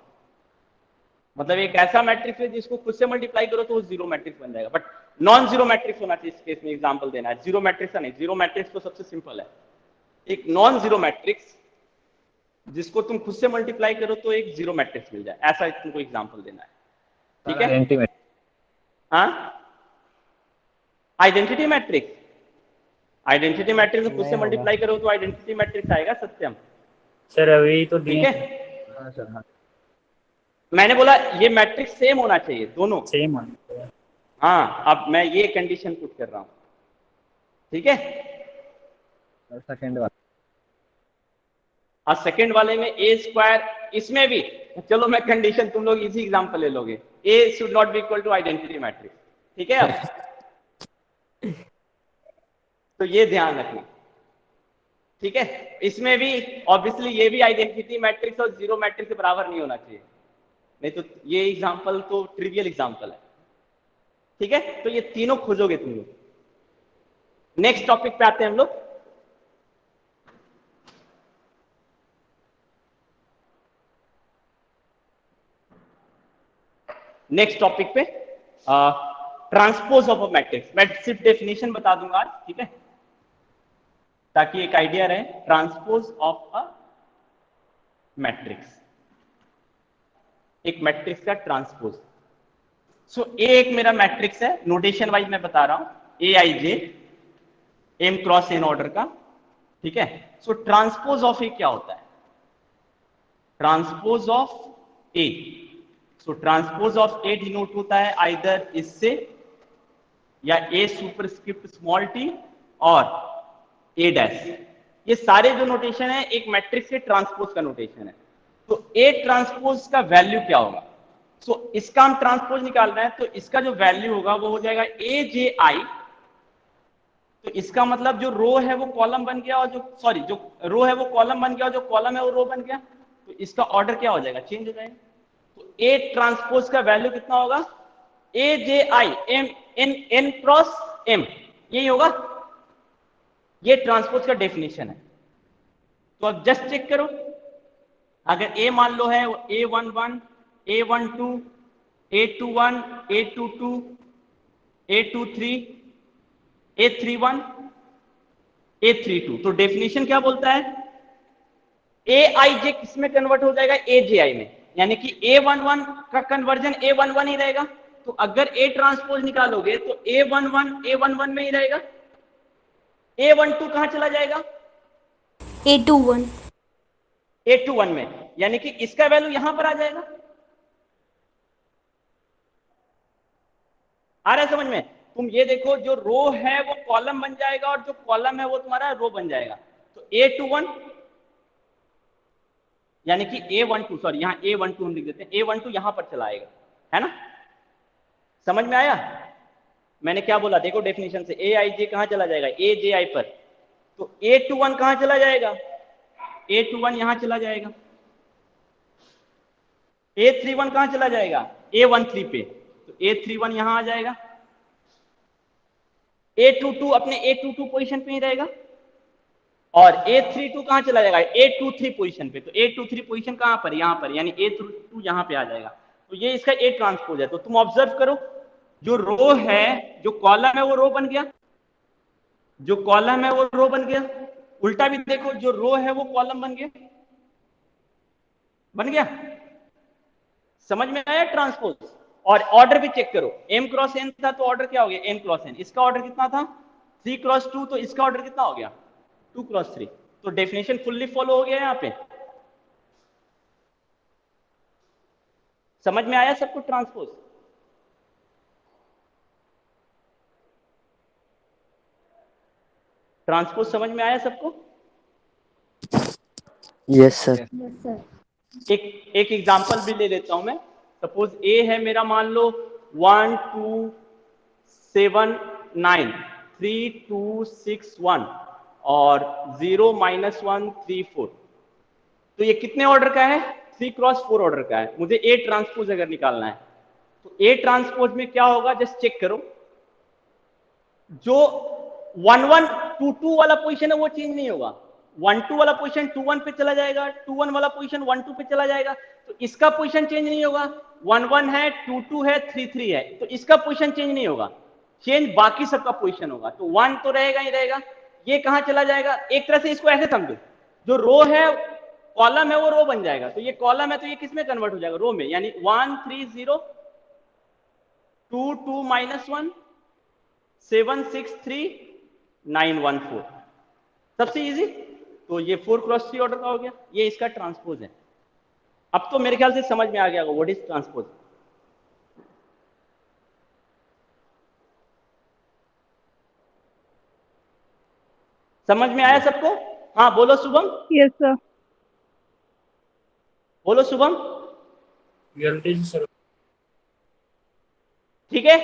मतलब एक ऐसा मैट्रिक्स है जिसको खुद से मल्टीप्लाई करो तो वो जीरो मैट्रिक्स बन जाएगा, बट नॉन जीरो मैट्रिक्स होना चाहिए। इस केस में एग्जांपल देना है, जीरो मैट्रिक्स का नहीं, जीरो मैट्रिक्स तो सबसे सिंपल है। एक नॉन जीरो मैट्रिक्स जिसको तुम खुद से मल्टीप्लाई करो तो एक जीरो मैट्रिक्स मिल जाए, ऐसा तुमको एग्जांपल देना है। ठीक है, हाँ, आइडेंटिटी मैट्रिक्स, आइडेंटिटी मैट्रिक्स खुद से मल्टीप्लाई करो तो आइडेंटिटी मैट्रिक्स आएगा सत्यम। सर अभी तो ठीक है, मैंने बोला ये मैट्रिक्स सेम होना चाहिए दोनों। सेम होना। हाँ, अब मैं ये कंडीशन पुट कर रहा हूं। ठीक है। सेकंड वाला और सेकंड वाले में ए स्क्वायर, इसमें भी चलो मैं कंडीशन, तुम लोग इजी एग्जांपल ले लोगे, A should not be equal to identity matrix, ठीक है। अब तो ये ध्यान रखना, ठीक है। इसमें भी ऑब्वियसली ये भी आइडेंटिटी मैट्रिक्स और जीरो मैट्रिक्स के बराबर नहीं होना चाहिए, नहीं तो ये एग्जांपल तो ट्रिवियल एग्जांपल है, ठीक है। तो ये तीनों खोजोगे तुम लोग। नेक्स्ट टॉपिक पे आते हैं हम लोग। नेक्स्ट टॉपिक पे ट्रांसपोज ऑफ अ मैट्रिक्स। मैं सिर्फ डेफिनेशन बता दूंगा आज, ठीक है, ताकि एक आइडिया रहे। ट्रांसपोज ऑफ अ मैट्रिक्स, एक मैट्रिक्स का ट्रांसपोज। सो ए एक मेरा मैट्रिक्स है, नोटेशन वाइज मैं बता रहा हूं, ए आई जे एम क्रॉस एन ऑर्डर का, ठीक है। सो ट्रांसपोज ऑफ ए क्या होता है? Transpose of A, so transpose of A denote होता है आइदर इससे, या ए सुपरस्क्रिप्ट स्मॉल टी और ए डैश। ये सारे जो नोटेशन है एक मैट्रिक्स के ट्रांसपोज का नोटेशन है। तो ए ट्रांसपोज का वैल्यू क्या होगा? सो इसका हम ट्रांसपोज निकाल रहे हैं, तो इसका जो वैल्यू होगा वो हो जाएगा ए जे आई। तो इसका मतलब जो रो है वो कॉलम बन गया, और जो सॉरी जो रो है वो कॉलम बन गया, और जो कॉलम है वो रो बन गया। तो इसका ऑर्डर क्या हो जाएगा? चेंज हो जाएगा। तो ए ट्रांसपोज का वैल्यू कितना होगा? A J I M N N cross M, यही होगा। ये ट्रांसपोज का डेफिनेशन है। तो अब जस्ट चेक करो, अगर ए मान लो है A11, A12, A21, A22, A23, A31, A32, तो डेफिनेशन क्या बोलता है? ए आई जे किस में कन्वर्ट हो जाएगा? ए जे आई में, यानी कि A11 का कन्वर्जन A11 ही रहेगा। तो अगर ए ट्रांसपोज निकालोगे तो A11 A11 में ही रहेगा, A12 कहां चला जाएगा? A21। A21 में, यानी कि इसका वैल्यू यहां पर आ जाएगा। आ रहा है समझ में? तुम ये देखो, जो रो है वो कॉलम बन जाएगा, और जो कॉलम है वो तुम्हारा रो बन जाएगा। तो A21 यानी कि A12, सॉरी यहां A12 हम लिख देते हैं, A12 यहां पर चला आएगा, है ना? समझ में आया मैंने क्या बोला? देखो डेफिनेशन से, ए आई जे कहां चला जाएगा? ए जे आई पर। तो A21 कहां चला जाएगा? A21 यहां चला जाएगा। A31 कहां चला जाएगा? A13 पे। तो A31 यहां आ जाएगा। A22 अपने A22 पोजीशन पे ही रहेगा, और A32 कहां चला जाएगा? A23 पोजीशन पे। तो A23 पोजीशन कहां पर? यहां पर, यानी A32 यहां पे आ जाएगा। तो ये इसका A ट्रांसपोज है। तो तुम ऑब्जर्व करो, जो रो है, जो कॉलम है वो रो बन गया, जो कॉलम है वो रो बन गया। उल्टा भी देखो, जो रो है वो कॉलम बन गया, बन गया। समझ में आया ट्रांसपोज? और ऑर्डर भी चेक करो, m क्रॉस n था तो ऑर्डर क्या हो गया? m cross n। इसका ऑर्डर कितना था? 3 क्रॉस 2, तो इसका ऑर्डर कितना हो गया? 2 क्रॉस 3। तो डेफिनेशन फुल्ली फॉलो हो गया यहां पे। समझ में आया सबको ट्रांसपोज? ट्रांसपोज समझ में आया सबको? Yes sir. एक एग्जांपल भी ले लेता हूं मैं। सपोज ए है मेरा, मान लो 1 2 7 9 3 2 6 1 और 0 -1 3 4। तो ये कितने ऑर्डर का है? 3 क्रॉस 4 ऑर्डर का है। मुझे ए ट्रांसपोज अगर निकालना है, तो ए ट्रांसपोज में क्या होगा? जस्ट चेक करो, जो 1 1 2 2 वाला पोजीशन है वो चेंज नहीं होगा। 1 2 वाला पोजीशन 2 1 पे चला जाएगा, 2 1 वाला पोजीशन 1 2 पे चला जाएगा। तो इसका पोजीशन चेंज नहीं होगा। 1 1 है, 2 2 है, 3 3 है, तो इसका पोजीशन चेंज नहीं होगा। चेंज बाकी सबका पोजीशन होगा। तो 1 तो रहेगा ही रहेगा। ये कहां चला जाएगा? एक तरह से इसको ऐसे समझो, जो रो है, कॉलम है, वो रो बन जाएगा। तो ये कॉलम है, तो ये किस में कन्वर्ट हो जाएगा? रो में, यानी 1 3 0 2 2 -1 7 6 3 9 1 4। सबसे इजी। तो ये 4 क्रॉस 3 ऑर्डर का हो गया। ये इसका ट्रांसपोज है। अब तो मेरे ख्याल से समझ में आ गया होगा व्हाट इज ट्रांसपोज। समझ में आया सबको? हाँ बोलो शुभम, यस सर। बोलो शुभम। Reality sir. ठीक है,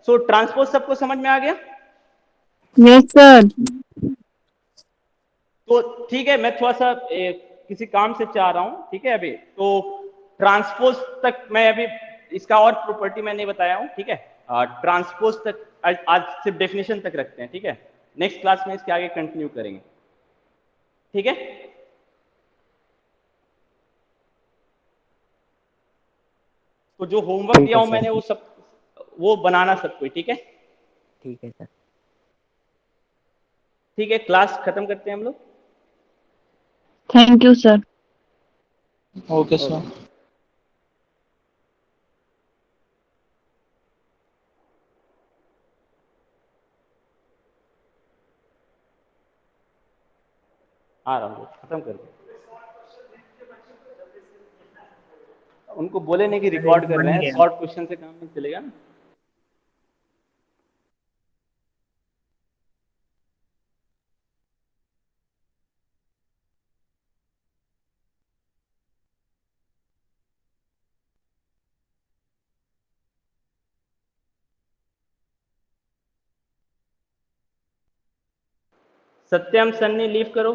सो ट्रांसपोज सबको समझ में आ गया? Yes sir. तो ठीक है, मैं थोड़ा सा किसी काम से चाह रहा हूं, ठीक है अभी तो ट्रांसपोज तक मैं अभी इसका और प्रॉपर्टी मैं नहीं बताया हूं, ठीक है। ट्रांसपोज तक आज सिर्फ डेफिनेशन तक रखते हैं, ठीक है। नेक्स्ट क्लास में इसके आगे कंटिन्यू करेंगे, ठीक है। तो जो होमवर्क ठीक दिया है हूं सर। मैंने वो बनाना सब कोई, ठीक है। ठीक है सर। ठीक है, क्लास खत्म करते हैं हम लोग। Thank you sir. Okay sir. आ रहा हूँ, खत्म कर दो। उनको बोले नहीं कि अरे रिकॉर्ड कर बन रहे हैं, गया। शॉर्ट क्वेश्चन से काम नहीं चलेगा ना। सत्यम सन्नी लीव करो।